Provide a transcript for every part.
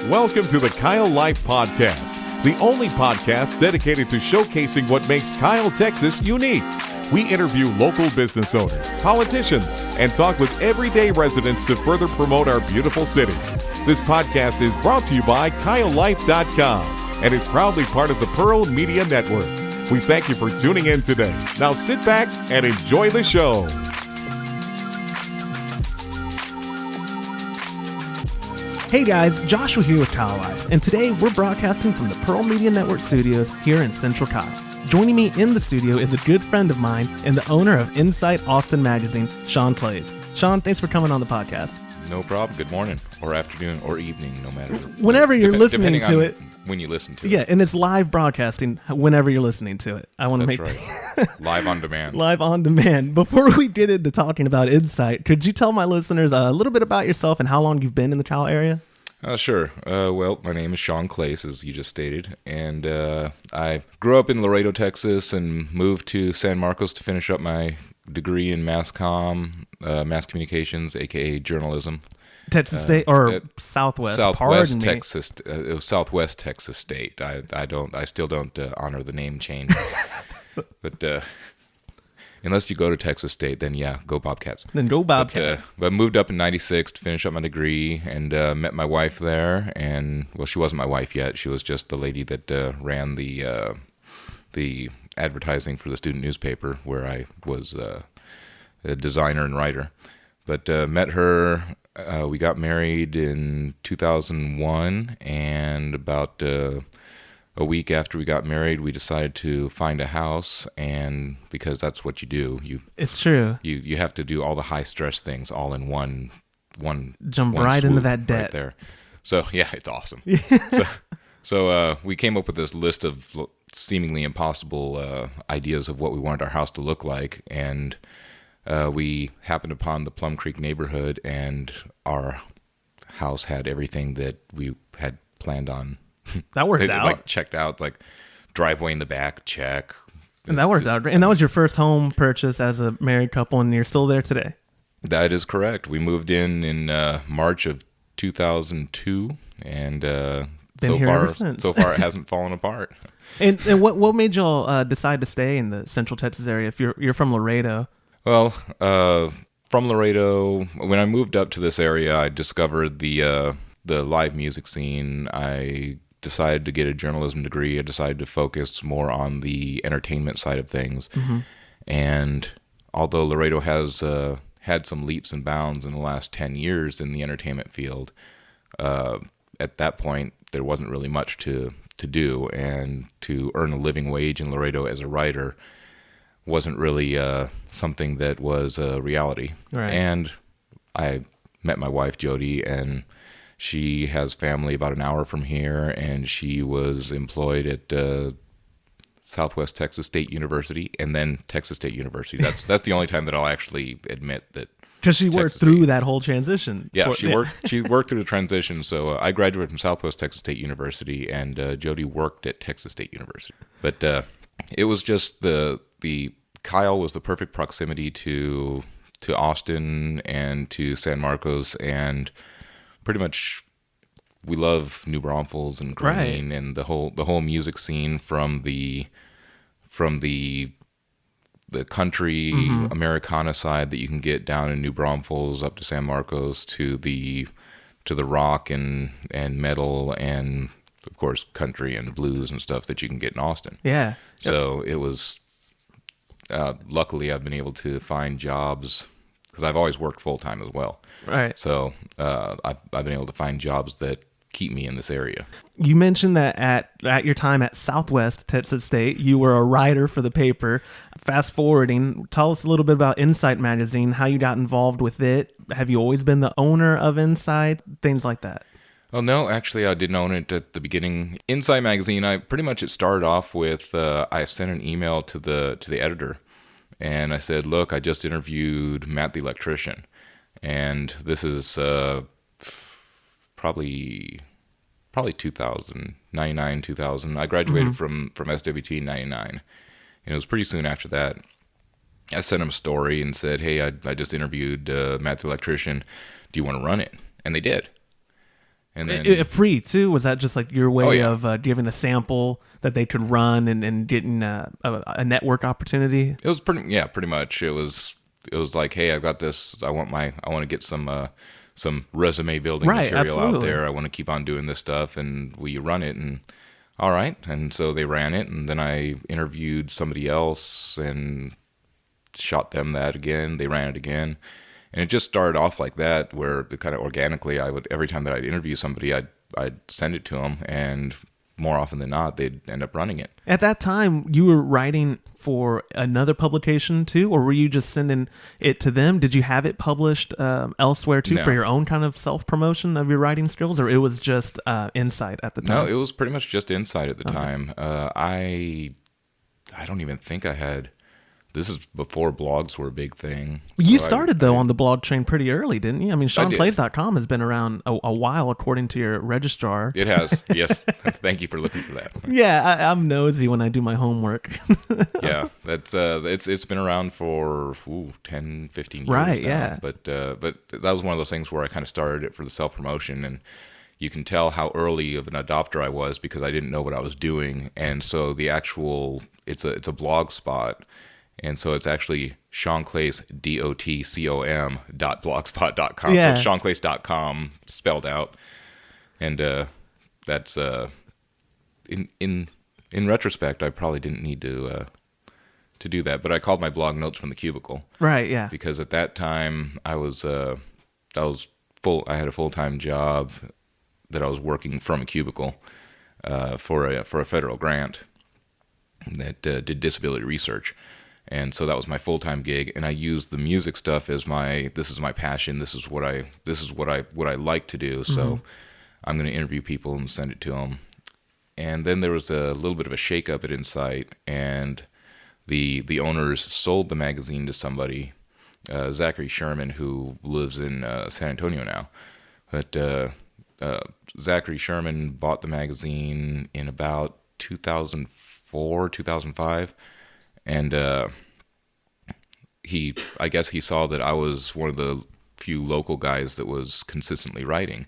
Welcome to the Kyle Life Podcast, the only podcast dedicated to showcasing what makes Kyle, Texas unique. We interview local business owners, politicians, and talk with everyday residents to further promote our beautiful city. This podcast is brought to you by KyleLife.com and is proudly part of the Pearl Media Network. We thank you for tuning in today. Now sit back and enjoy the show. Hey guys, Joshua here with Kyle Life, and today we're broadcasting from the Pearl Media Network studios here in Central Kyle. Joining me in the studio is a good friend of mine and the owner of INsite Magazine, Claes. Sean, thanks for coming on the podcast. No problem. Good morning, or afternoon, or evening, no matter. Whenever you're listening to it. When you listen to it. Yeah, and it's live broadcasting whenever you're listening to it. I want to make right. Live on demand. Live on demand. Before we get into talking about INsite, could you tell my listeners a little bit about yourself and how long you've been in the Kyle area? Sure. Well, my name is Claes, as you just stated, and I grew up in Laredo, Texas, and moved to San Marcos to finish up my degree in mass communications, aka journalism. Texas State or Southwest? Southwest Texas. It was Southwest Texas State. I still don't honor the name change, but unless you go to Texas State, then yeah, go Bobcats. Then go Bobcats. But moved up in '96 to finish up my degree, and met my wife there. And well, she wasn't my wife yet. She was just the lady that ran the advertising for the student newspaper, where I was a designer and writer. But met her. We got married in 2001, and about a week after we got married, we decided to find a house, and because that's what you do. It's true. You have to do all the high stress things all in one jump right into that debt right there. So yeah, it's awesome. So we came up with this list of seemingly impossible ideas of what we wanted our house to look like, and we happened upon the Plum Creek neighborhood, and our house had everything that we had planned on. That worked out. Like checked out, like driveway in the back, check. And that worked out. And that was your first home purchase as a married couple, and you're still there today. That is correct. We moved in March of 2002, and so far it hasn't fallen apart. And what made y'all decide to stay in the Central Texas area? If you're from Laredo. Well, from Laredo, when I moved up to this area, I discovered the live music scene. I decided to get a journalism degree. I decided to focus more on the entertainment side of things. Mm-hmm. And although Laredo has had some leaps and bounds in the last 10 years in the entertainment field, at that point, there wasn't really much to do. And to earn a living wage in Laredo as a writer wasn't really something that was a reality. Right. And I met my wife, Jody, and she has family about an hour from here, and she was employed at Southwest Texas State University, and then Texas State University. That's the only time that I'll actually admit that. Because she worked through that whole transition. Yeah, she worked through the transition. So I graduated from Southwest Texas State University, and Jody worked at Texas State University. But it was just the Kyle was the perfect proximity to Austin and to San Marcos, and pretty much we love New Braunfels and Green, right, and the whole music scene from the country Americana side that you can get down in New Braunfels up to San Marcos to the rock and metal and of course country and blues and stuff that you can get in Austin. Yeah. So it was luckily I've been able to find jobs because I've always worked full time as well. Right. So I've been able to find jobs that keep me in this area. You mentioned that at your time at Southwest Texas State, you were a writer for the paper. Fast forwarding, tell us a little bit about INsite Magazine, how you got involved with it. Have you always been the owner of INsite? Things like that. Well, no, actually, I didn't own it at the beginning. INsite Magazine, it started off with I sent an email to the editor, and I said, "Look, I just interviewed Matt the electrician, and this is probably 2000, 99, 2000. I graduated from SWT in 99, and it was pretty soon after that. I sent him a story and said, "Hey, I just interviewed Matt the electrician. Do you want to run it?" And they did. And then free too? Was that just like your way yeah. of giving a sample that they could run and getting a network opportunity? It was pretty much. It was like, hey, I've got this. I want to get some resume building material out there. I want to keep on doing this stuff, and will you run it? And all right. And so they ran it, and then I interviewed somebody else and shot them that again. They ran it again. And it just started off like that, where kind of organically, every time that I'd interview somebody, I'd send it to them, and more often than not, they'd end up running it. At that time, you were writing for another publication too, or were you just sending it to them? Did you have it published elsewhere too for your own kind of self-promotion of your writing skills, or it was just INsite at the time? No, it was pretty much just INsite at the time. I don't even think I had. This is before blogs were a big thing. You started, though, on the blog train pretty early, didn't you? I mean, SeanClaes.com has been around a while, according to your registrar. It has, yes. Thank you for looking for that. Yeah, I'm nosy when I do my homework. Yeah, that's it's been around for 10, 15 years right, now. Yeah. But that was one of those things where I kind of started it for the self-promotion, and you can tell how early of an adopter I was because I didn't know what I was doing. And so it's a blog spot. And so it's actually Sean Claes, DOTCOM.blogspot.com. Yeah. So SeanClaes.com spelled out. And that's in retrospect, I probably didn't need to do that, but I called my blog Notes from the Cubicle. Right, yeah. Because at that time I was full. I had a full-time job that I was working from a cubicle for a federal grant that did disability research. And so that was my full-time gig, and I used the music stuff as this is my passion. This is what I like to do. So I'm going to interview people and send it to them. And then there was a little bit of a shakeup at INsite, and the owners sold the magazine to somebody, Zachary Sherman, who lives in San Antonio now. But Zachary Sherman bought the magazine in about 2004, 2005. And I guess he saw that I was one of the few local guys that was consistently writing.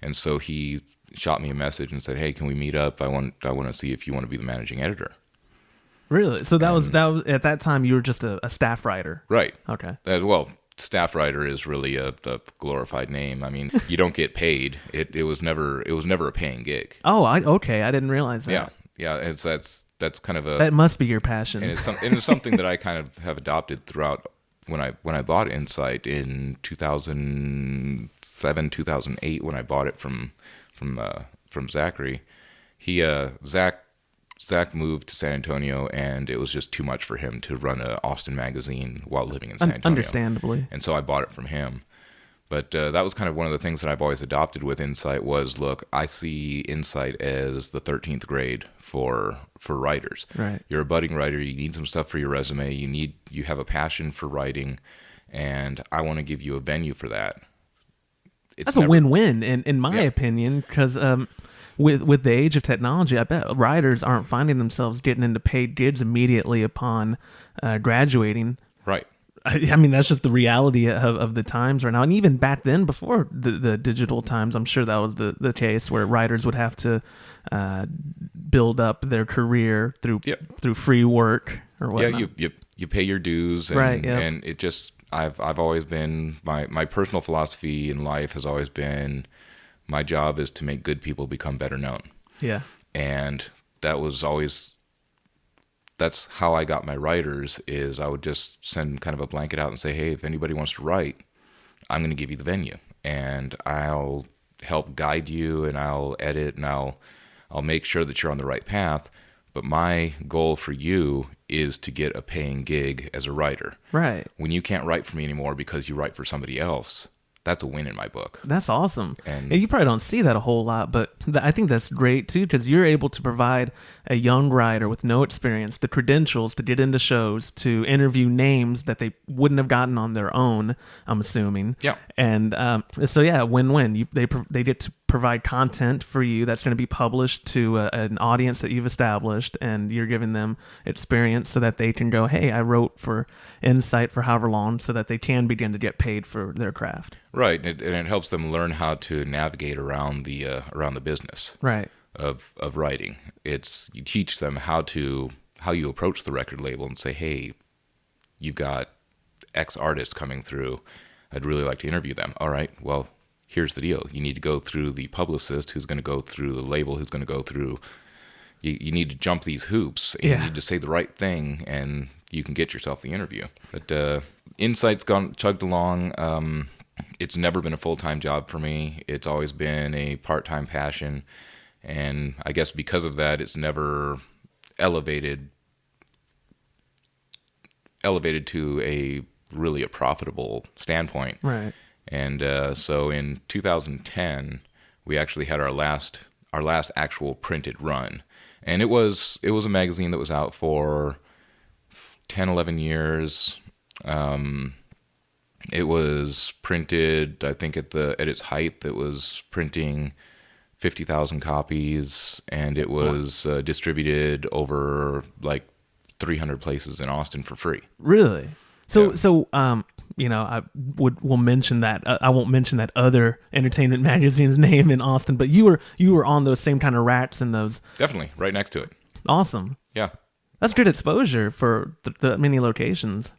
And so he shot me a message and said, "Hey, can we meet up? I want to see if you want to be the managing editor." Really? So that was at that time you were just a staff writer, right? Okay. Well, staff writer is really a glorified name. I mean, you don't get paid. It was never a paying gig. Oh, okay. I didn't realize that. Yeah. That's kind of that must be your passion. And it's something that I kind of have adopted throughout. When I bought INsite in 2007, 2008, when I bought it from Zachary, Zach moved to San Antonio, and it was just too much for him to run an Austin magazine while living in San Antonio. Understandably. And so I bought it from him. But that was kind of one of the things that I've always adopted with INsite was, look, I see INsite as the 13th grade for writers. Right. You're a budding writer. You need some stuff for your resume. You have a passion for writing, and I want to give you a venue for that. That's a win-win, in my opinion, because with the age of technology, I bet writers aren't finding themselves getting into paid gigs immediately upon graduating. Right. I mean, that's just the reality of the times right now. And even back then, before the digital times, I'm sure that was the case where writers would have to build up their career through free work or whatnot. Yeah, you pay your dues. And, right, yep. And it just, I've always been, my personal philosophy in life has always been, my job is to make good people become better known. Yeah. And that's how I got my writers, is I would just send kind of a blanket out and say, hey, if anybody wants to write, I'm going to give you the venue, and I'll help guide you, and I'll edit, and I'll make sure that you're on the right path. But my goal for you is to get a paying gig as a writer. Right. When you can't write for me anymore because you write for somebody else, that's a win in my book. That's awesome. And you probably don't see that a whole lot, but I think that's great too, because you're able to provide a young writer with no experience the credentials to get into shows, to interview names that they wouldn't have gotten on their own, I'm assuming. Yeah. And so, yeah, win-win. They get to provide content for you that's going to be published to an audience that you've established, and you're giving them experience so that they can go, hey, I wrote for INsite for however long, so that they can begin to get paid for their craft. Right, and it helps them learn how to navigate around the business Right. of writing. You teach them how you approach the record label and say, hey, you've got X artist coming through. I'd really like to interview them. All right, well, here's the deal. You need to go through the publicist, who's going to go through the label, who's going to go through. You need to jump these hoops, and you need to say the right thing, and you can get yourself the interview. But INsite's chugged along. It's never been a full-time job for me. It's always been a part-time passion, and I guess because of that, it's never elevated to a profitable standpoint. Right. And so in 2010, we actually had our last actual printed run, and it was a magazine that was out for 10, 11 years. It was printed, I think at its height, it was printing 50,000 copies, and it was distributed over like 300 places in Austin for free. Really? So, we'll mention that. I won't mention that other entertainment magazine's name in Austin, but you were on those same kind of racks and those. Definitely, right next to it. Awesome. Yeah. That's good exposure for the many locations.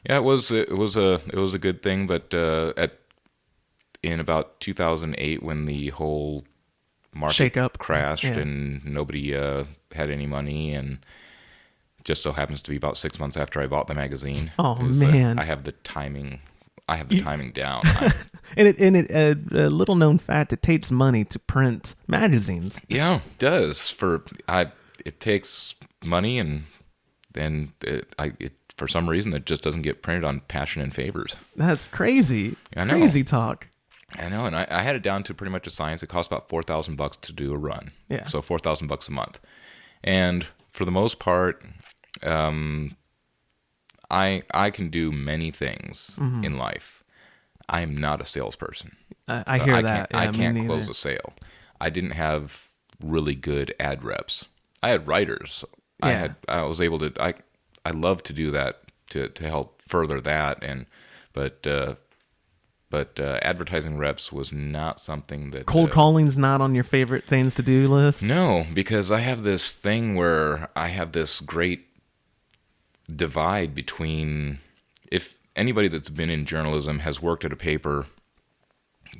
Yeah, it was a good thing, but in about 2008, when the whole market shake-up crashed and nobody had any money, and just so happens to be about 6 months after I bought the magazine. Oh man, I have the timing down. And a little known fact: it takes money to print magazines. Yeah, it does. It takes money, and then for some reason it just doesn't get printed on passion and favors. That's crazy. I know. Crazy talk. I know, and I had it down to pretty much a science. It cost about $4,000 to do a run. Yeah. So $4,000 a month, and for the most part, I can do many things in life. I am not a salesperson. I hear that. I can't close a sale. I didn't have really good ad reps. I had writers. Yeah. I was able to. I love to do that to help further that, but advertising reps was not something that... Cold calling's not on your favorite things to do list? No, because I have this thing where I have this great divide between... If anybody that's been in journalism has worked at a paper,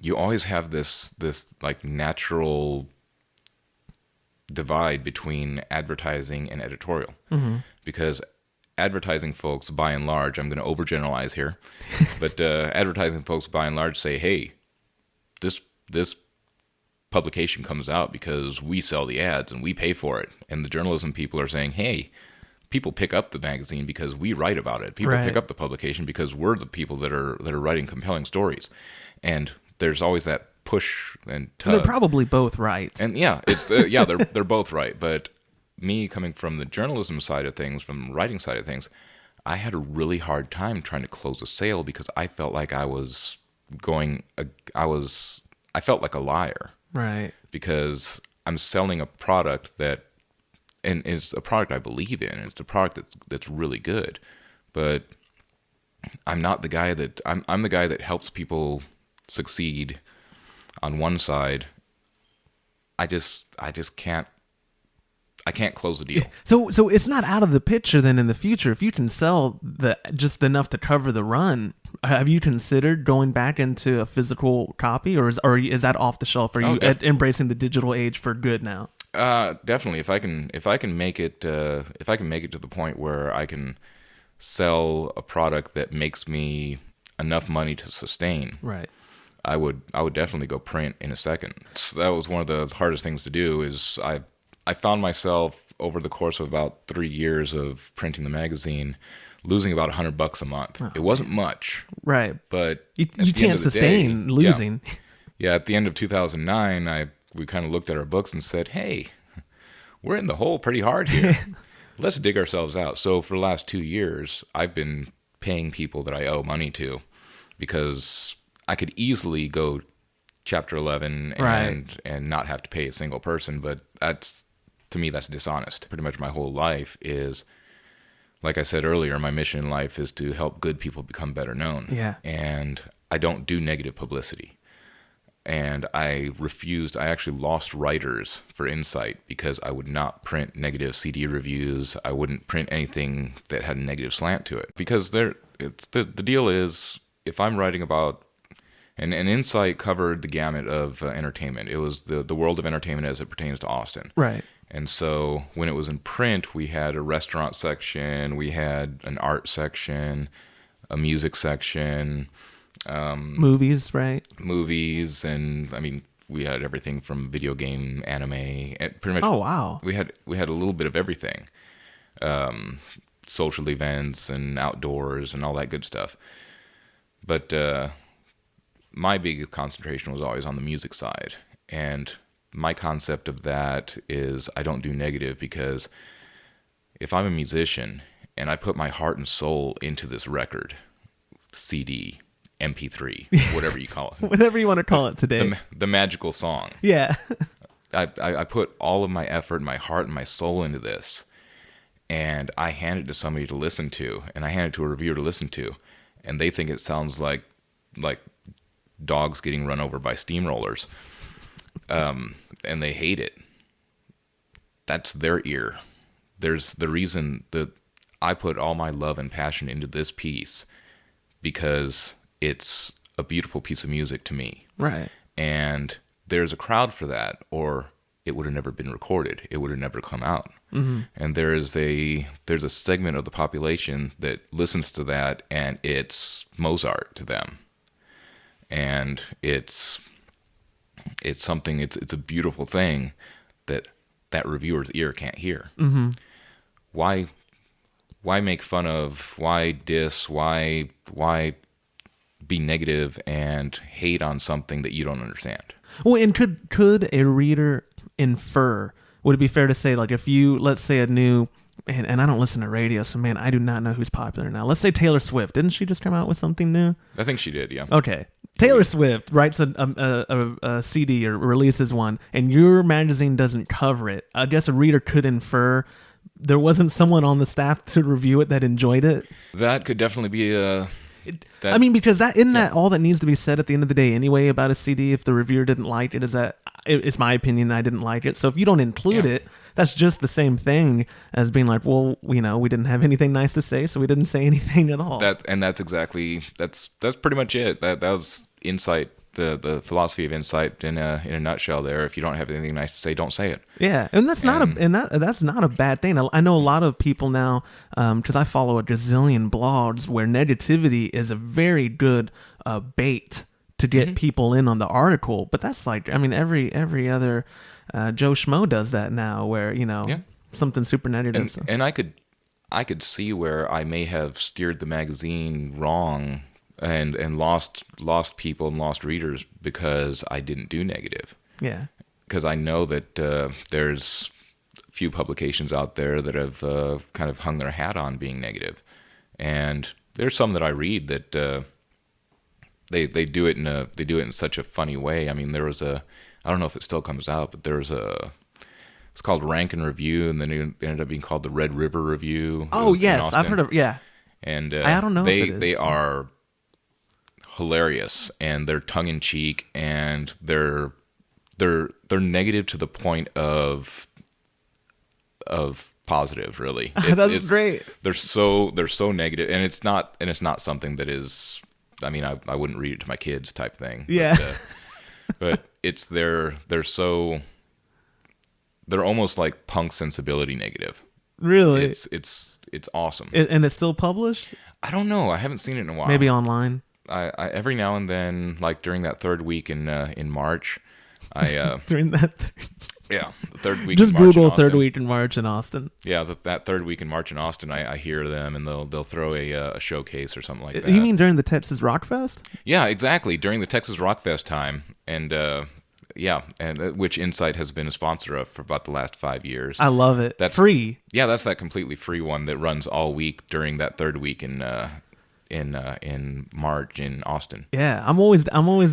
you always have this like natural divide between advertising and editorial. Mm-hmm. Because advertising folks, by and large, I'm going to overgeneralize here, but advertising folks, by and large, say, "Hey, this publication comes out because we sell the ads and we pay for it." And the journalism people are saying, "Hey, people pick up the magazine because we write about it. People pick up the publication because we're the people that are writing compelling stories." And there's always that push and tug. They're probably both right. And it's they're both right, but me coming from the journalism side of things, from the writing side of things, I had a really hard time trying to close a sale because I felt like I felt like a liar. Right. Because I'm selling a product that, and it's a product I believe in, it's a product that's really good, but I'm not the guy that, I'm the guy that helps people succeed on one side. I just can't close the deal. So it's not out of the picture then in the future. If you can sell just enough to cover the run, have you considered going back into a physical copy, or is that off the shelf? Are you embracing the digital age for good now? Definitely. If I can make it to the point where I can sell a product that makes me enough money to sustain, right, I would definitely go print in a second. That was one of the hardest things to do. Is I found myself over the course of about 3 years of printing the magazine losing about $100 a month. It wasn't much, right? But you can't sustain losing. Yeah, at the end of 2009, we kind of looked at our books and said, "Hey, we're in the hole pretty hard here. Let's dig ourselves out." So for the last 2 years, I've been paying people that I owe money to, because I could easily go Chapter 11 and not have to pay a single person, but to me that's dishonest. Pretty much my whole life is, like I said earlier, my mission in life is to help good people become better known. Yeah. And I don't do negative publicity. And I actually lost writers for INsite because I would not print negative CD reviews. I wouldn't print anything that had a negative slant to it. Because the deal is, if I'm writing about, and INsite covered the gamut of entertainment. It was the world of entertainment as it pertains to Austin. Right. And so when it was in print, we had a restaurant section, we had an art section, a music section, movies, right? Movies, and I mean, we had everything from video game, anime, and pretty much. Oh wow! We had a little bit of everything, social events and outdoors and all that good stuff. But my biggest concentration was always on the music side, and my concept of that is I don't do negative, because if I'm a musician and I put my heart and soul into this record, CD, MP3, whatever you call it. Whatever you want to call it today. The magical song. Yeah. I put all of my effort, my heart, and my soul into this, and I hand it to somebody to listen to, and I hand it to a reviewer to listen to, and they think it sounds like dogs getting run over by steamrollers, and they hate it. That's their ear. There's the reason that I put all my love and passion into this piece, because it's a beautiful piece of music to me. Right. And there's a crowd for that, or it would have never been recorded. It would have never come out. Mm-hmm. And there's a segment of the population that listens to that, and it's Mozart to them. And it's something, it's a beautiful thing that reviewer's ear can't hear. Mm-hmm. Why make fun of, why diss, why be negative and hate on something that you don't understand? Well, and could a reader infer, would it be fair to say, like, if you, let's say a new, and I don't listen to radio, so man, I do not know who's popular now. Let's say Taylor Swift. Didn't she just come out with something new? I think she did, yeah. Okay. Taylor Swift writes a CD or releases one, and your magazine doesn't cover it. I guess a reader could infer there wasn't someone on the staff to review it that enjoyed it. That could definitely be I mean, because that all that needs to be said at the end of the day anyway about a CD. If the reviewer didn't like it, it's my opinion, I didn't like it. So if you don't include it, that's just the same thing as being like, well, we didn't have anything nice to say, so we didn't say anything at all. That's pretty much it. That was INsite, the philosophy of INsite in a nutshell. There, if you don't have anything nice to say, don't say it. Yeah, and that's not a bad thing. I know a lot of people now, because I follow a gazillion blogs where negativity is a very good bait to get people in on the article. But that's like, I mean, every other Joe Schmo does that now, where something super negative. And I could see where I may have steered the magazine wrong and lost people and lost readers because I didn't do negative. Yeah. Because I know that there's a few publications out there that have kind of hung their hat on being negative, and there's some that I read that they do it in such a funny way. I mean, there was I don't know if it still comes out, but there was it's called Rank and Review, and then it ended up being called the Red River Review. Oh yes, I've heard of And I don't know. If it is. They are hilarious, and they're tongue in cheek, and they're negative to the point of positive, really. That's great. They're so negative, and it's not something that is, I mean, I wouldn't read it to my kids type thing. Yeah. But it's they're almost like punk sensibility negative. Really? It's awesome. And it's still published? I don't know. I haven't seen it in a while. Maybe online. I every now and then, like during that third week in March, during that the third week. Just in March Google in third week in March in Austin. Yeah, that third week in March in Austin, I hear them, and they'll throw a showcase or something like that. You mean during the Texas Rock Fest? Yeah, exactly, during the Texas Rock Fest time, and which INsite has been a sponsor of for about the last 5 years. I love it. That's free. Yeah, that's that completely free one that runs all week during that third week in in March in Austin. Yeah, I'm always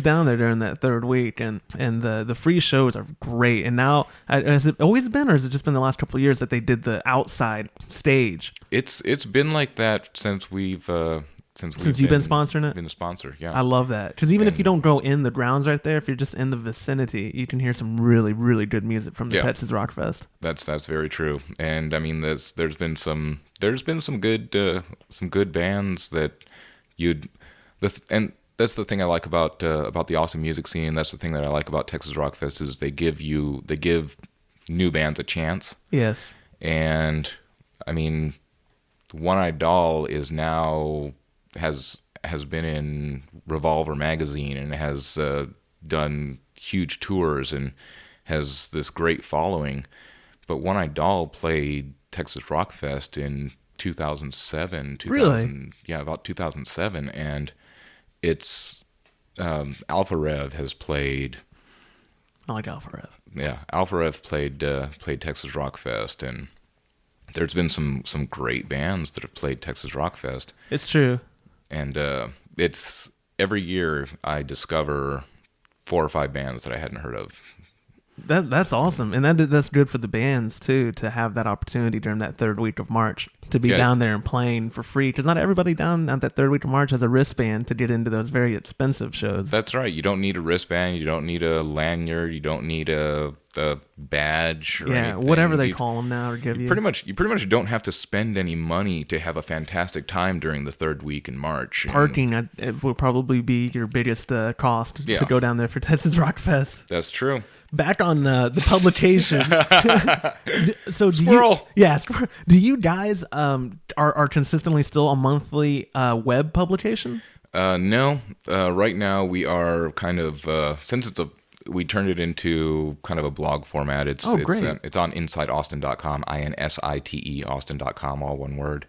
down there during that third week, and the free shows are great. And now, has it always been, or has it just been the last couple of years that they did the outside stage? It's been like that since you've been sponsoring it. Been the sponsor, yeah. I love that, because even if you don't go in the grounds right there, if you're just in the vicinity, you can hear some really, really good music from the Texas Rock Fest. That's very true. And I mean, there's been some good bands that and that's the thing I like about the Austin music scene. That's the thing that I like about Texas Rock Fest is they give new bands a chance. Yes. And I mean, One Eyed Doll is now has been in Revolver magazine and has done huge tours and has this great following. But One Eyed Doll played Texas Rock Fest in 2007. Really? Yeah, about 2007. And it's Alpha Rev has played. I like Alpha Rev. Yeah, Alpha Rev played Texas Rock Fest, and there's been some great bands that have played Texas Rock Fest. It's true. And it's every year I discover 4 or 5 bands that I hadn't heard of. That's awesome, and that's good for the bands too, to have that opportunity during that third week of March to be down there and playing for free, because not everybody down at that third week of March has a wristband to get into those very expensive shows. That's right. You don't need a wristband. You don't need a lanyard. You don't need a badge or anything. Whatever they call them now, or give you. You pretty much don't have to spend any money to have a fantastic time during the third week in March. Parking it will probably be your biggest cost to go down there for Texas Rock Fest. That's true. Back on the publication. So Squirrel. Do you guys are consistently still a monthly web publication? No. Right now we are kind of since we turned it into kind of a blog format. It's great. It's on InSiteAustin.com, INSITE Austin.com, all one word,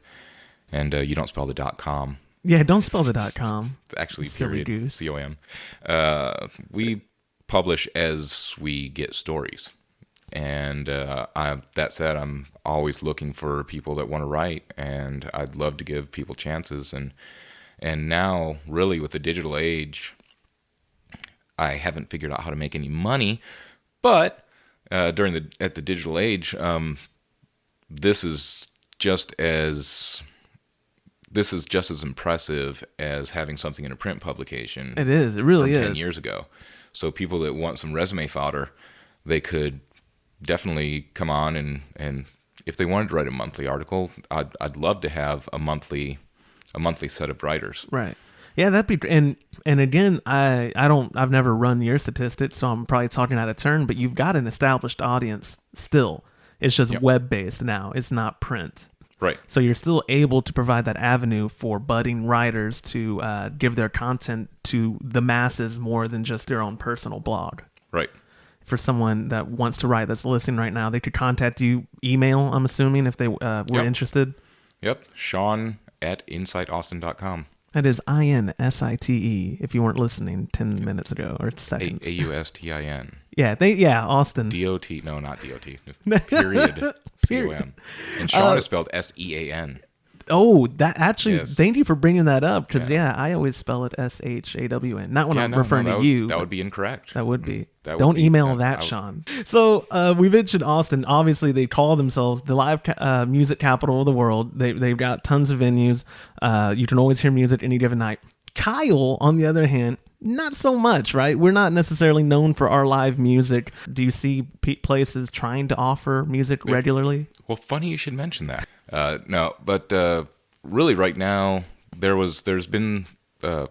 and you don't spell the .com. Yeah, don't spell the .com. Actually, Silly period. goose. COM. We publish as we get stories, and that said, I'm always looking for people that want to write, and I'd love to give people chances. And now, really, with the digital age, I haven't figured out how to make any money, but at the digital age, this is just as impressive as having something in a print publication. It is. It really is. 10 years ago. So people that want some resume fodder, they could definitely come on and if they wanted to write a monthly article, I'd love to have a monthly set of writers. Right. Yeah, that'd be, and again, I've never run your statistics, so I'm probably talking out of turn, but you've got an established audience still. It's just web-based now. It's not print. Right. So you're still able to provide that avenue for budding writers to give their content to the masses more than just their own personal blog. Right. For someone that wants to write, that's listening right now, they could contact you, email, I'm assuming, if they were interested. Yep. Sean at InSiteAustin.com. That is INSITE, if you weren't listening 10 minutes ago, or seconds. AUSTIN. Yeah, Austin. DOT. No, not DOT. Period. COM. And Sean is spelled SEAN. Oh, that actually, Yes. Thank you for bringing that up, because I always spell it SHAWN. Not when I'm referring to you. That would be incorrect. That would be. That would Don't be- email that- that, Sean. So we mentioned Austin. Obviously, they call themselves the live music capital of the world. They've got tons of venues. You can always hear music any given night. Kyle, on the other hand, not so much, right? We're not necessarily known for our live music. Do you see places trying to offer music regularly? Well, funny you should mention that. No, but really right now, there's been, I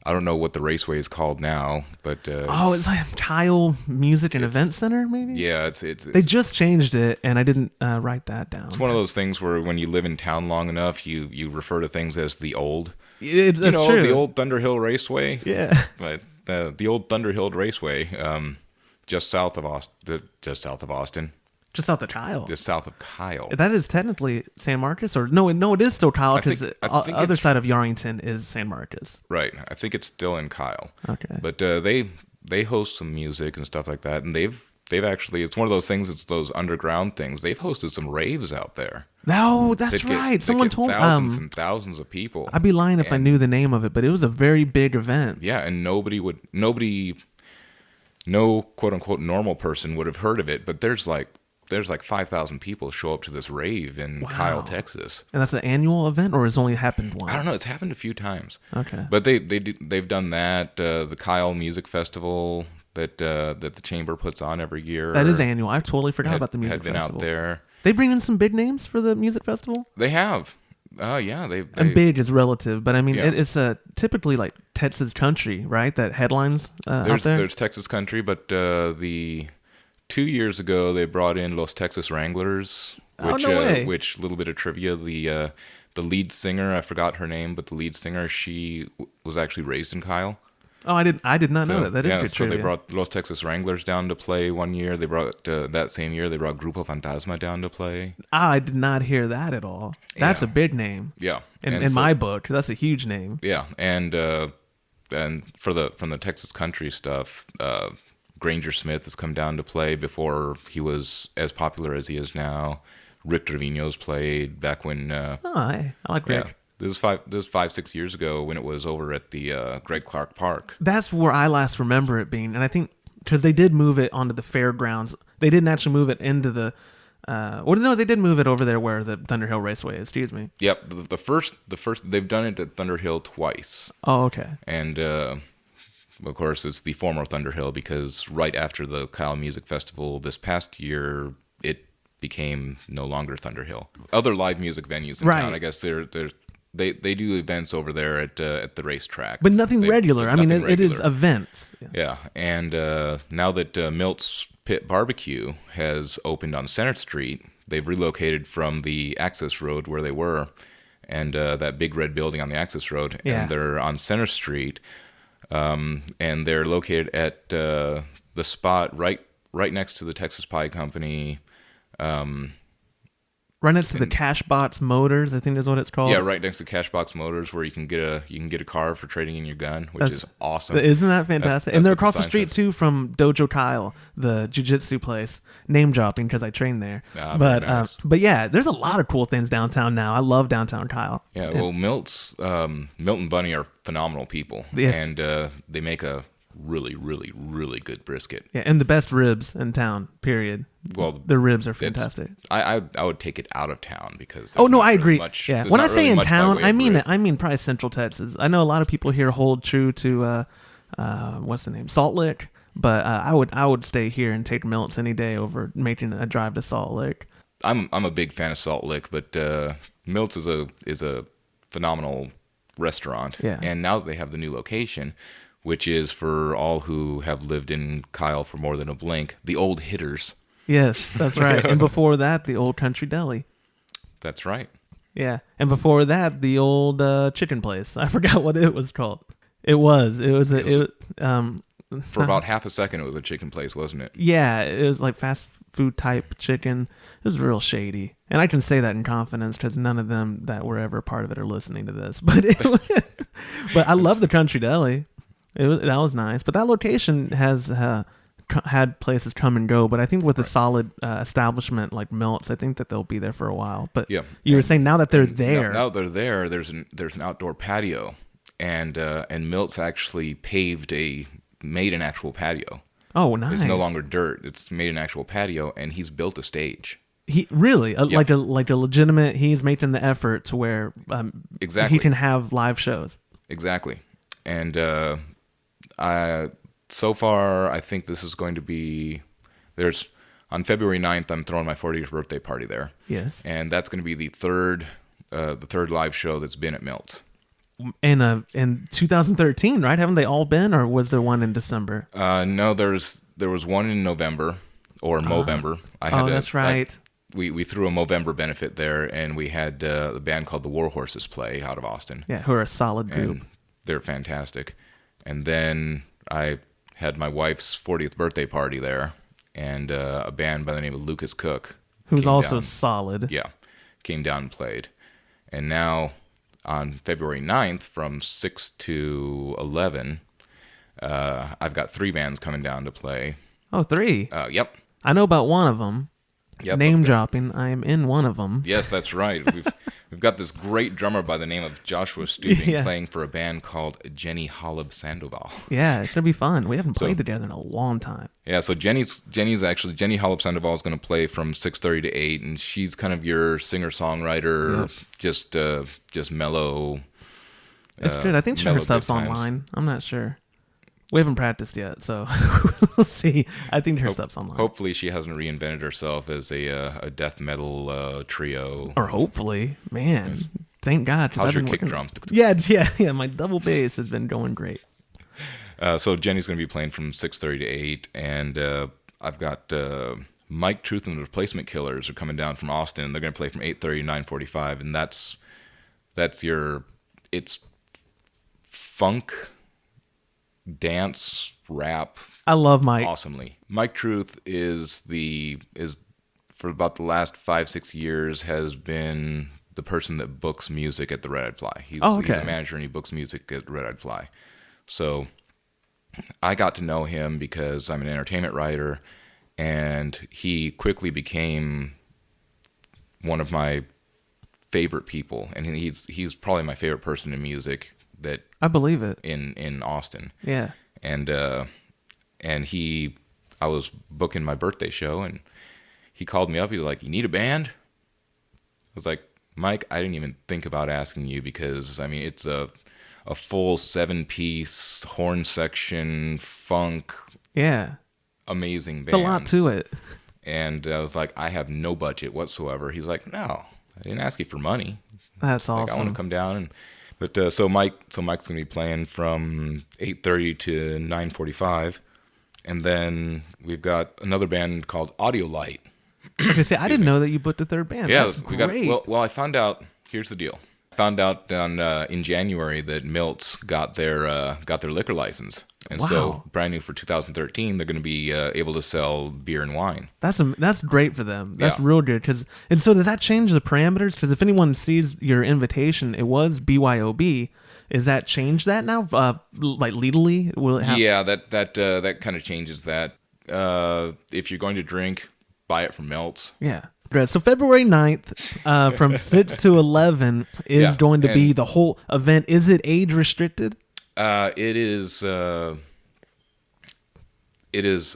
don't know what the raceway is called now, but... it's like Kyle Music and Event Center, maybe? Yeah, it's They just changed it, and I didn't write that down. It's one of those things where when you live in town long enough, you refer to things as the old. That's true. The old Thunderhill Raceway. Yeah. But the old Thunderhill Raceway, just south of Austin. Just south of Kyle. Just south of Kyle. That is technically San Marcos, or no, it is still Kyle, because the other side of Yarrington is San Marcos. Right. I think it's still in Kyle. Okay. But they host some music and stuff like that, and they've it's one of those things. It's those underground things. They've hosted some raves out there. No, that's right. Someone told thousands and thousands of people. I'd be lying if I knew the name of it, but it was a very big event. Yeah, and no quote unquote normal person would have heard of it. But there's like 5,000 people show up to this rave in Kyle, Texas. And that's an annual event, or it's only happened once? I don't know. It's happened a few times. Okay. But they've done that. The Kyle Music Festival that the Chamber puts on every year. That is annual. I totally forgot about the music festival. Had been out there. They bring in some big names for the music festival? They have. Yeah. And big is relative, but I mean, yeah. it's typically like Texas country, right? That headlines out there? There's Texas country, but the 2 years ago they brought in Los Texas Wranglers, which, no way. Which little bit of trivia, the lead singer, I forgot her name, but the lead singer, she was actually raised in Kyle. Oh, I did not know that. That is good trivia. So they brought Los Texas Wranglers down to play one year. They brought that same year they brought Grupo Fantasma down to play. I did not hear that at all. That's a big name. Yeah, in my book, that's a huge name. Yeah, and from the Texas country stuff, Granger Smith has come down to play before he was as popular as he is now. Rick Trevino's played back when. I like Rick. Yeah. This is 5-6 years ago when it was over at the Greg Clark Park. That's where I last remember it being, and I think because they did move it onto the fairgrounds. They didn't actually move it into the. They did move it over there where the Thunderhill Raceway is. Excuse me. Yep, the first they've done it at Thunderhill twice. Oh, okay. And of course, it's the former Thunderhill because right after the Kyle Music Festival this past year, it became no longer Thunderhill. Other live music venues in town, I guess they do events over there at the racetrack, but nothing regular. I mean, it is events. Yeah, and now that Milt's Pit Barbecue has opened on Center Street, they've relocated from the access road where they were, and that big red building on the access road, and they're on Center Street, and they're located at the spot right next to the Texas Pie Company. Right next to the Cashbox Motors, I think is what it's called. Yeah, right next to Cashbox Motors, where you can get a car for trading in your gun, which is awesome. Isn't that fantastic? That's and they're across the street too from Dojo Kyle, the jiu-jitsu place. Name dropping because I trained there. But yeah, there's a lot of cool things downtown now. I love downtown Kyle. Yeah, well, Milt and Bunny are phenomenal people, and they make a really, really, really good brisket. Yeah, and the best ribs in town. Period. Well, the ribs are fantastic. I would take it out of town because. I agree. When I say in town, I mean probably Central Texas. I know a lot of people here hold true to what's the name, Salt Lick, but I would stay here and take Milt's any day over making a drive to Salt Lick. I'm a big fan of Salt Lick, but Milt's is a phenomenal restaurant. Yeah. And now that they have the new location, which is for all who have lived in Kyle for more than a blink, the old hitters. Yes, that's right. And before that, the old Country Deli. That's right. Yeah. And before that, the old chicken place. I forgot what it was called. It was for about half a second, it was a chicken place, wasn't it? Yeah, it was like fast food type chicken. It was real shady. And I can say that in confidence because none of them that were ever part of it are listening to this. But but I love the Country Deli. That was nice, but that location has had places come and go. But I think with a solid establishment like Milt's, I think that they'll be there for a while. But you were saying now that they're there, now they're there. There's an outdoor patio, and Milt's actually made an actual patio. Oh, nice! It's no longer dirt. It's made an actual patio, and he's built a stage. He really like a legitimate. He's making the effort to where exactly he can have live shows. Exactly, and. So far, I think this is going to be. On February 9th, I'm throwing my 40th birthday party there. Yes, and that's going to be the third live show that's been at Milt's. In 2013, right? Haven't they all been, or was there one in December? No, there was one in November or Movember. That's right. We threw a Movember benefit there, and we had a band called the War Horses play out of Austin. Yeah, who are a solid group. And they're fantastic. And then I had my wife's 40th birthday party there, and a band by the name of Lucas Cook. Who's also solid. Yeah, came down and played. And now on February 9th from 6 to 11, I've got 3 bands coming down to play. Oh, 3. Yep. I know about one of them. Yep. Name dropping. I am in one of them. Yes, that's right. We've got this great drummer by the name of Joshua Stubing playing for a band called Jenny Holub Sandoval. Yeah, it should be fun. We haven't played together in a long time. Yeah, so Jenny's actually Jenny Holub Sandoval is going to play from 6:30 to 8, and she's kind of your singer-songwriter, just mellow. It's good. I think her stuff's online. I'm not sure. We haven't practiced yet, so we'll see. I think her stuff's online. Hopefully she hasn't reinvented herself as a death metal trio. Or hopefully. Man, thank God. How's your kick drum? Yeah. My double bass has been going great. So Jenny's going to be playing from 6:30 to 8, and I've got Mike Truth and the Replacement Killers are coming down from Austin. They're going to play from 8:30 to 9:45, and it's funk, dance, rap. I love Mike. Awesomely. Mike Truth is for about the last 5-6 years has been the person that books music at the Red Eyed Fly. He's a manager, and he books music at Red Eyed Fly. So I got to know him because I'm an entertainment writer, and he quickly became one of my favorite people, and he's probably my favorite person in music. That I believe it in Austin. Yeah. And I was booking my birthday show, and he called me up. He was like, "You need a band?" I was like, "Mike, I didn't even think about asking you because I mean it's a full 7-piece horn section funk. Yeah. Amazing band. It's a lot to it." And I was like, "I have no budget whatsoever." He's like, "No, I didn't ask you for money." That's awesome. Like, I want to come down so Mike's going to be playing from 8:30 to 9:45, and then we've got another band called Audio Light. Okay, see, I didn't know that you booked a third band. Yeah, that's great. Well, I found out. Here's the deal. I found out in January that Milt's got their liquor license, and so brand new for 2013, they're going to be able to sell beer and wine. That's great for them. That's real good. And so does that change the parameters? Because if anyone sees your invitation, it was BYOB. Is that change that now? Like legally, will it have? Yeah, that kind of changes that. If you're going to drink, buy it from Milt's. Yeah. So February 9th, from 6 to 11 is going to be the whole event. Is it age restricted? It is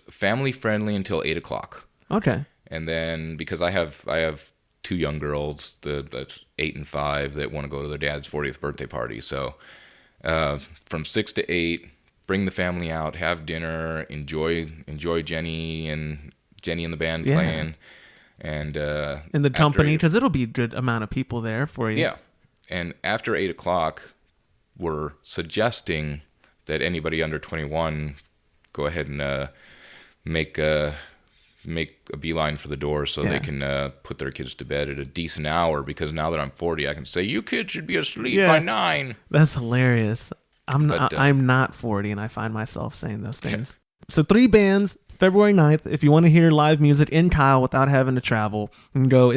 family friendly until 8 o'clock. Okay. And then because I have 2 young girls, that's 8 and 5, that want to go to their dad's 40th birthday party. So from 6 to 8, bring the family out, have dinner, enjoy Jenny and the band playing. And in the company, because it'll be a good amount of people there for you. Yeah. And after 8 o'clock, we're suggesting that anybody under 21 go ahead and make a beeline for the door so they can put their kids to bed at a decent hour, because now that I'm 40, I can say, you kids should be asleep by 9. That's hilarious. I'm not 40, and I find myself saying those things. So 3 bands, February 9th. If you want to hear live music in Kyle without having to travel, you can go.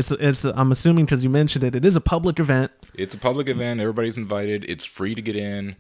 I'm assuming, because you mentioned it, it is a public event. It's a public event. Everybody's invited. It's free to get in.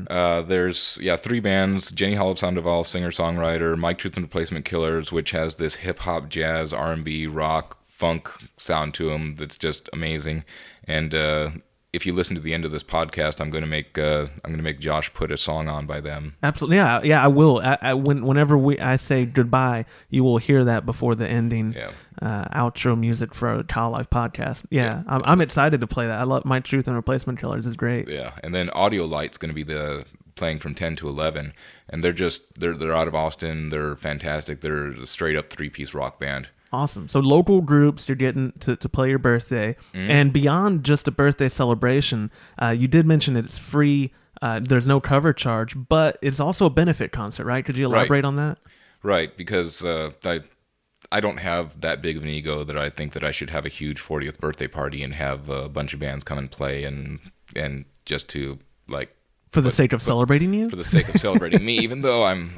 There's 3 bands: Jenny Holub Sandoval, singer-songwriter; Mike Truth and Replacement Killers, which has this hip-hop, jazz, R&B, rock, funk sound to them that's just amazing. And if you listen to the end of this podcast, I'm going to make Josh put a song on by them. Absolutely, yeah, I will. Whenever I say goodbye, you will hear that before the ending outro music for the Kyle Life podcast. Yeah. I'm excited to play that. I love My Truth and Replacement Killers. It's great. Yeah, and then Audio Light's going to be playing from 10 to 11, and they're out of Austin. They're fantastic. They're a straight up 3-piece rock band. Awesome. So local groups, you're getting to play your birthday. Mm-hmm. And beyond just a birthday celebration, you did mention that it's free. There's no cover charge, but it's also a benefit concert, right? Could you elaborate on that? Right, because I don't have that big of an ego that I think that I should have a huge 40th birthday party and have a bunch of bands come and play and just to like... For the sake of celebrating you? For the sake of celebrating me, even though I'm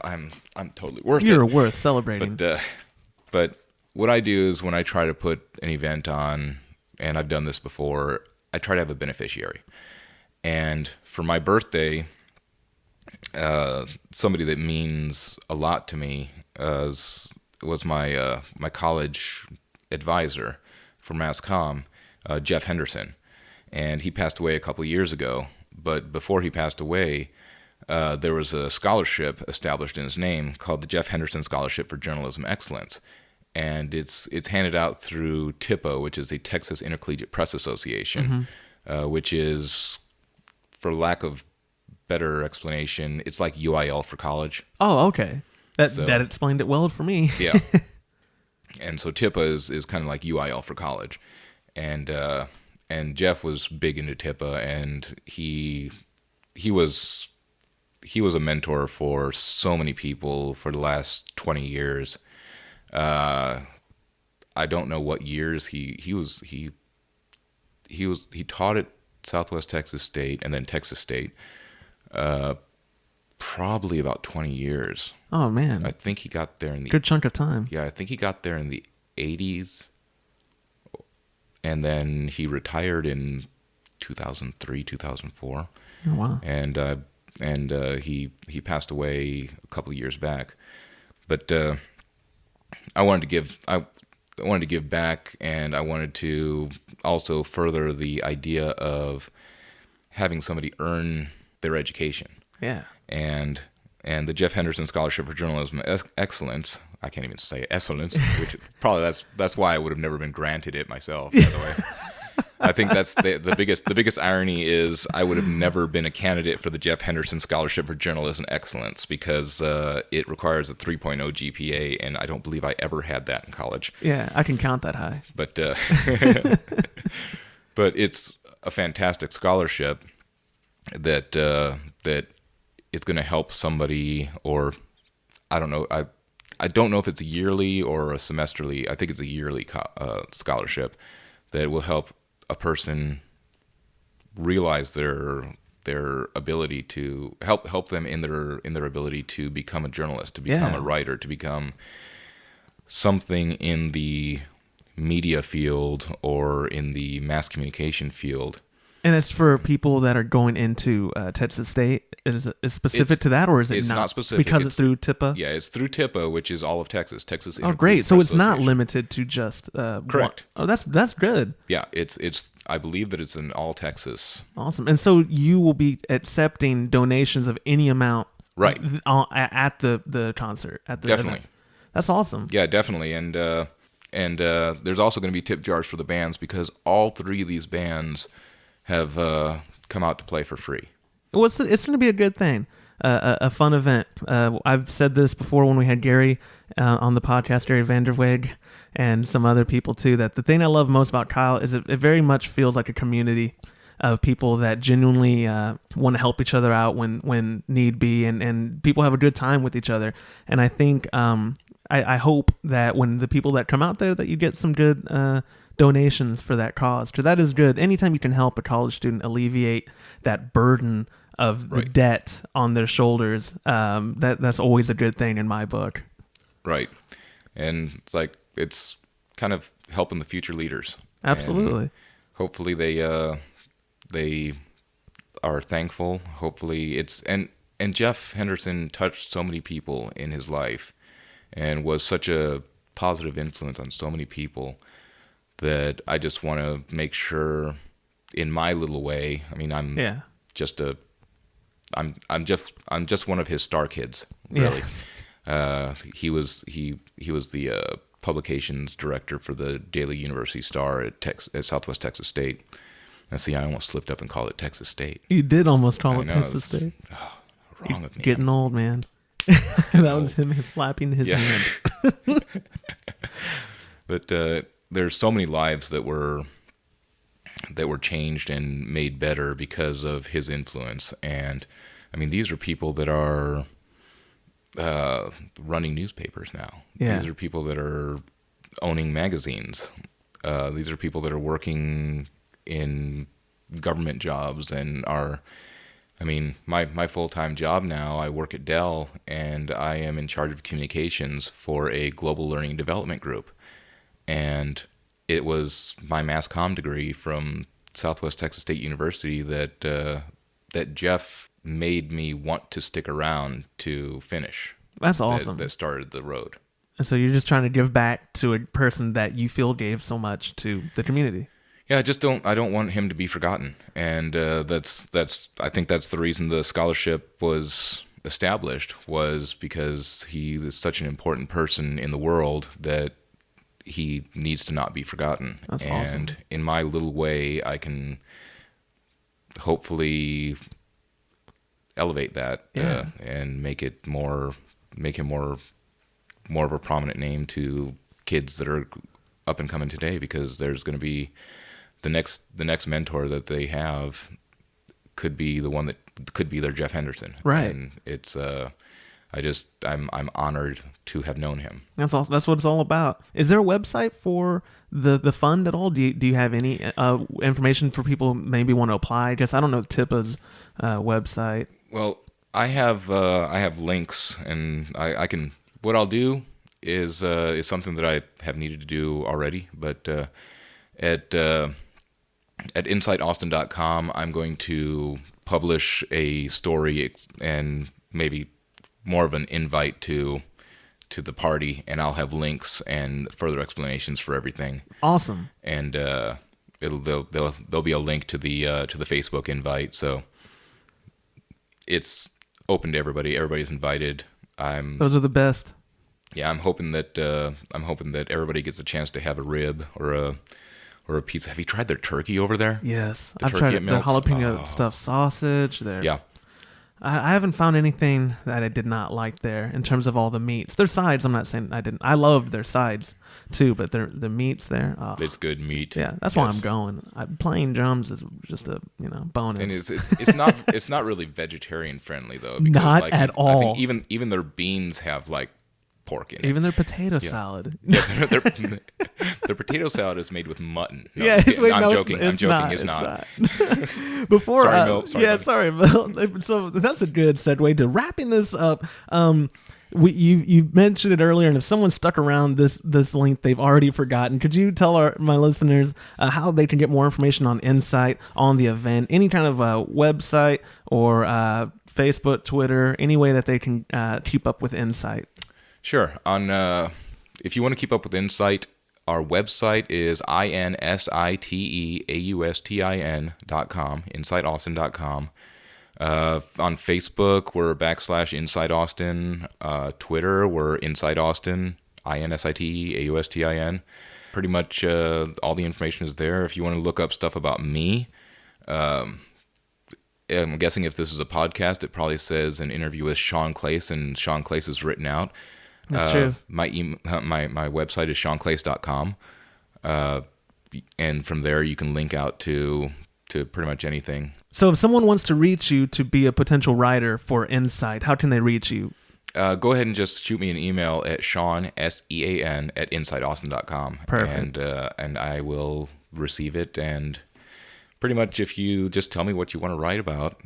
totally worth it. You're worth celebrating. But what I do is when I try to put an event on, and I've done this before, I try to have a beneficiary. And for my birthday, somebody that means a lot to me was my my college advisor for Mass Comm, Jeff Henderson, and he passed away a couple of years ago. But before he passed away, there was a scholarship established in his name called the Jeff Henderson Scholarship for Journalism Excellence, and it's handed out through TIPA, which is the Texas Intercollegiate Press Association, which is, for lack of better explanation, it's like UIL for college. Oh, okay. That explained it well for me. Yeah. And so TIPA is kind of like UIL for college, and Jeff was big into TIPA, and he was a mentor for so many people for the last 20 years. I don't know what years he taught at Southwest Texas State and then Texas State. Probably about 20 years. Oh man. I think he got there in the good chunk of time. Yeah, I think he got there in the 80s. And then he retired in 2003, 2004. Oh wow. And he passed away a couple of years back. But I wanted to give back, and I wanted to also further the idea of having somebody earn their education. Yeah. And the Jeff Henderson Scholarship for Journalism Excellence, I can't even say excellence, which probably that's why I would have never been granted it myself, by the way. I think that's the biggest irony is I would have never been a candidate for the Jeff Henderson Scholarship for Journalism Excellence because it requires a 3.0 GPA, and I don't believe I ever had that in college. Yeah, I can count that high. But but it's a fantastic scholarship that it's going to help somebody, or I don't know. I don't know if it's a yearly or a semesterly. I think it's a yearly scholarship that will help a person realize their ability to help them in their ability to become a journalist, to become a writer, to become something in the media field or in the mass communication field. And it's for people that are going into Texas State. Is it specific to that, or is it it's not? Not specific. Because it's through TIPA? Yeah, it's through TIPA, which is all of Texas. Texas. Oh, great. So it's not limited to just correct. Oh, that's good. Yeah, it's. I believe that it's in all Texas. Awesome. And so you will be accepting donations of any amount, right, at the concert, at the definitely. event. That's awesome. Yeah, definitely. And there's also going to be tip jars for the bands because all three of these bands have come out to play for free. Well, it's going to be a good thing, a fun event. I've said this before when we had Gary on the podcast, Gary Vanderweg, and some other people too, that the thing I love most about Kyle is it very much feels like a community of people that genuinely want to help each other out when need be, and people have a good time with each other. And I think I hope that when the people that come out there, that you get some good donations for that cause, because that is good. Anytime you can help a college student alleviate that burden of the debt on their shoulders, that's always a good thing in my book. Right. And it's kind of helping the future leaders. Absolutely. And hopefully they are thankful. Hopefully and Jeff Henderson touched so many people in his life and was such a positive influence on so many people that I just want to make sure in my little way. I mean, I'm just one of his star kids, really. Yeah. He was the publications director for the Daily University Star at Southwest Texas State. And see, I almost slipped up and called it Texas State. You did almost call it Texas State. Wrong with me. Getting old, man. That was him slapping his hand. But there's so many lives that were changed and made better because of his influence. And I mean, these are people that are running newspapers now. Yeah. These are people that are owning magazines. These are people that are working in government jobs and are, I mean, my full-time job now, I work at Dell, and I am in charge of communications for a global learning and development group. And it was my mass comm degree from Southwest Texas State University that Jeff made me want to stick around to finish. That's awesome. That started the road. And so you're just trying to give back to a person that you feel gave so much to the community. Yeah, I don't want him to be forgotten, and I think that's the reason the scholarship was established, was because he is such an important person in the world that he needs to not be forgotten. That's and awesome. In my little way, I can hopefully elevate that and make him more of a prominent name to kids that are up and coming today, because there's going to be the next mentor that they have could be the one that could be their Jeff Henderson. Right. And it's I'm honored to have known him. That's what it's all about. Is there a website for the fund at all? Do you have any information for people who maybe want to apply? I guess I don't know TIPA's website. Well, I have links, and I can. What I'll do is something that I have needed to do already, but at INsiteAustin.com, I'm going to publish a story and maybe more of an invite to the party, and I'll have links and further explanations for everything. Awesome. And there'll be a link to the Facebook invite, so it's open to everybody. Everybody's invited. Those are the best. Yeah, I'm hoping that everybody gets a chance to have a rib or a pizza. Have you tried their turkey over there? Yes, The I've turkey tried at their Mills? jalapeno stuffed sausage. Yeah. I haven't found anything that I did not like there in terms of all the meats. Their sides, I'm not saying I didn't. I loved their sides too, but the meats there. Oh, It's good meat. yeah, that's why I'm going. Playing drums is just a bonus. And it's not really vegetarian friendly though. Because, Not at all. I think even their beans have like pork in it. Even their potato salad. Yeah, their potato salad is made with mutton. No, Yeah, I'm joking. I'm joking. It's not. Before, Sorry, Bill. sorry, Bill. So that's a good segue to wrapping this up. You mentioned it earlier, and if someone stuck around this length, they've already forgotten. Could you tell my listeners how they can get more information on INsite, on the event, any kind of website or Facebook, Twitter, any way that they can keep up with INsite? Sure. If you want to keep up with INsite, our website is INsiteAustin.com, InsiteAustin.com. On Facebook, we're /InsiteAustin. Twitter, we're InSite Austin, INsiteAustin. Pretty much all the information is there. If you want to look up stuff about me, I'm guessing if this is a podcast, it probably says an interview with Sean Claes, and Sean Claes is written out. That's true. My website is seanclaes.com, and from there you can link out to pretty much anything. So if someone wants to reach you to be a potential writer for INsite, how can they reach you? Go ahead and just shoot me an email at Sean, SEAN, at InSiteAustin.com. Perfect. And I will receive it, and pretty much if you just tell me what you want to write about,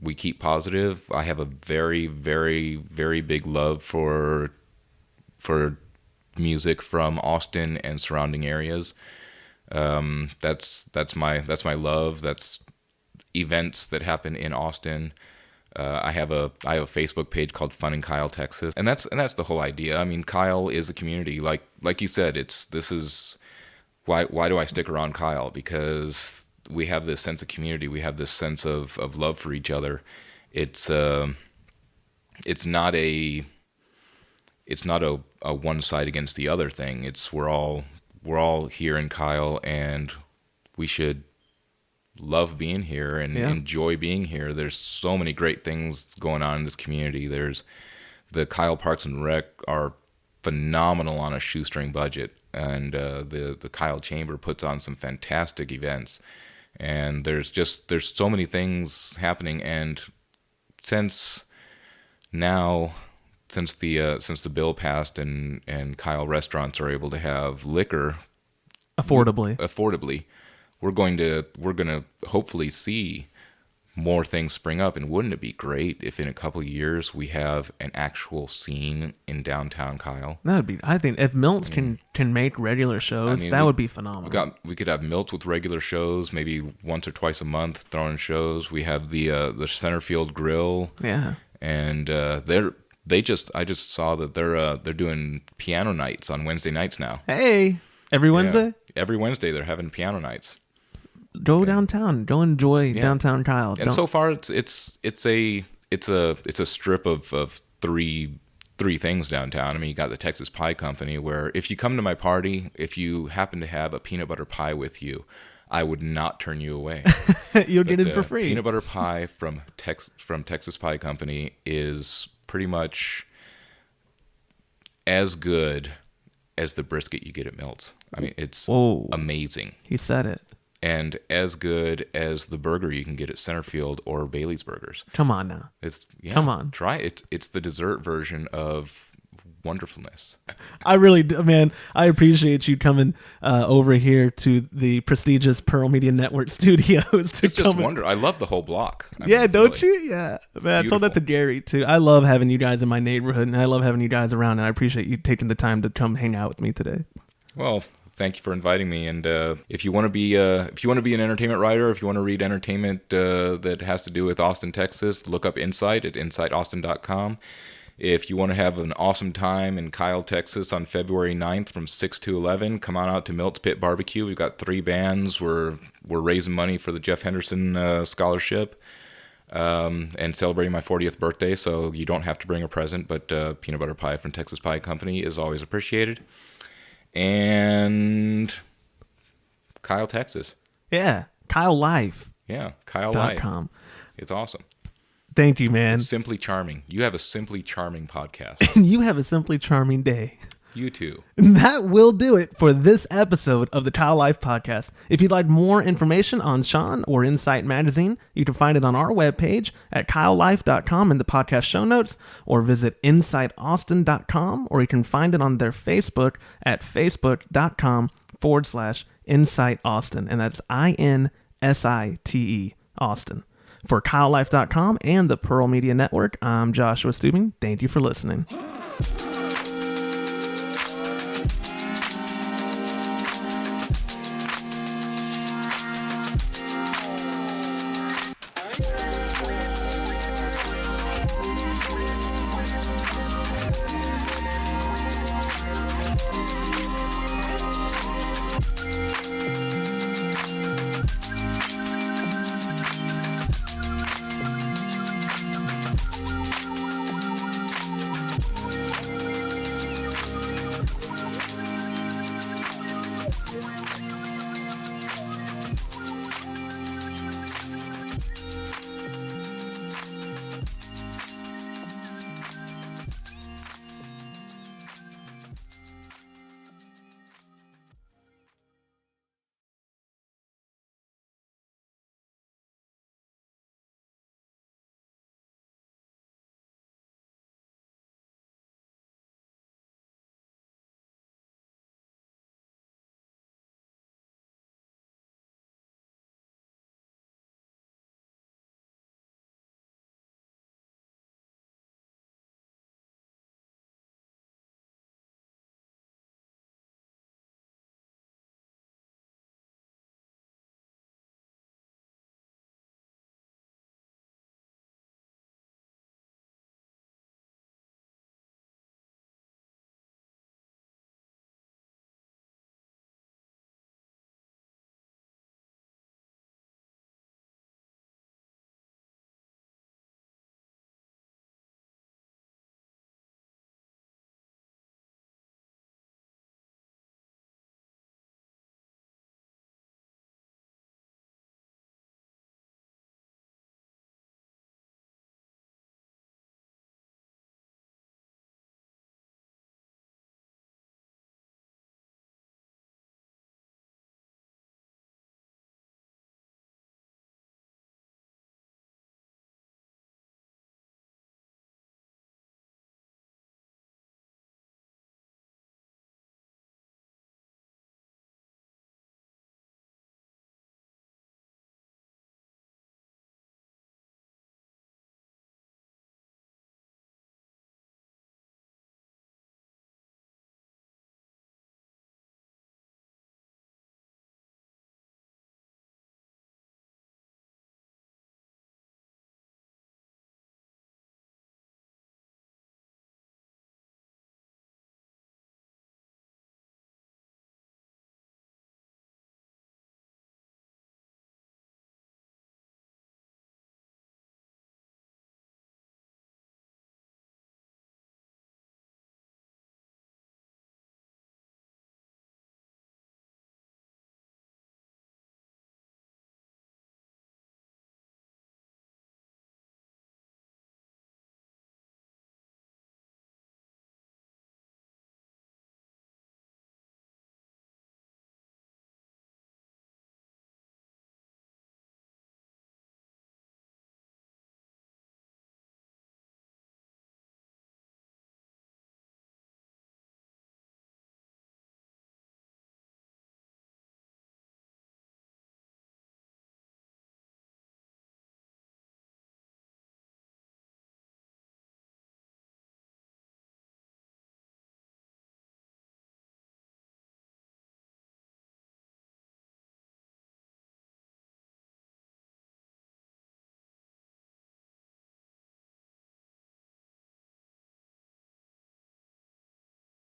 we keep positive. I have a very, very, very big love for music from Austin and surrounding areas. That's my love. That's events that happen in Austin. I have a Facebook page called Fun in Kyle, Texas, and that's the whole idea. I mean, Kyle is a community, like you said. This is why do I stick around Kyle? Because we have this sense of community. We have this sense of love for each other. It's not a one side against the other thing. We're all here in Kyle, and we should love being here and enjoy being here. There's so many great things going on in this community. There's the Kyle Parks and Rec are phenomenal on a shoestring budget, and the Kyle Chamber puts on some fantastic events. And there's so many things happening, and since the bill passed and Kyle restaurants are able to have liquor affordably, we're going to hopefully see more things spring up. And wouldn't it be great if in a couple of years we have an actual scene in downtown Kyle? That'd be. I think if Milts can make regular shows, that would be phenomenal. We could have Milts with regular shows, maybe once or twice a month, throwing shows. We have the Centerfield Grill. Yeah. And I just saw that they're doing piano nights on Wednesday nights now. Hey, every Wednesday? Yeah. Every Wednesday they're having piano nights. Go downtown. Go enjoy downtown Kyle. And so far it's a strip of three things downtown. I mean, you got the Texas Pie Company, where if you come to my party, if you happen to have a peanut butter pie with you, I would not turn you away. You'll get it for free. Peanut butter pie from Texas Pie Company is pretty much as good as the brisket you get at Milts. I mean, it's amazing. He said it. And as good as the burger you can get at Centerfield or Bailey's Burgers. Come on now. Come on. Try it. It's the dessert version of wonderfulness. I really do, man. I appreciate you coming over here to the prestigious Pearl Media Network studios. It's just wonder. I love the whole block. Don't you? Yeah, man. Beautiful. I told that to Gary too. I love having you guys in my neighborhood, and I love having you guys around. And I appreciate you taking the time to come hang out with me today. Well, thank you for inviting me. And if you want to be an entertainment writer, if you want to read entertainment that has to do with Austin, Texas, look up INsite at InsiteAustin.com. If you want to have an awesome time in Kyle, Texas on February 9th from 6 to 11, come on out to Milt's Pit Barbecue. We've got 3 bands. We're raising money for the Jeff Henderson Scholarship and celebrating my 40th birthday, so you don't have to bring a present, but peanut butter pie from Texas Pie Company is always appreciated. And Kyle, Texas. Yeah, Kyle Life. Yeah, KyleLife.com. Life. It's awesome. Thank you, man. It's Simply Charming. You have a Simply Charming podcast. And you have a simply charming day. You too. That will do it for this episode of the Kyle Life Podcast. If you'd like more information on Sean or INsite Magazine, you can find it on our webpage at KyleLife.com in the podcast show notes, or visit InsiteAustin.com, or you can find it on their Facebook at Facebook.com/InsiteAustin, and that's INSITE Austin. For KyleLife.com and the Pearl Media Network, I'm Joshua Steubing. Thank you for listening.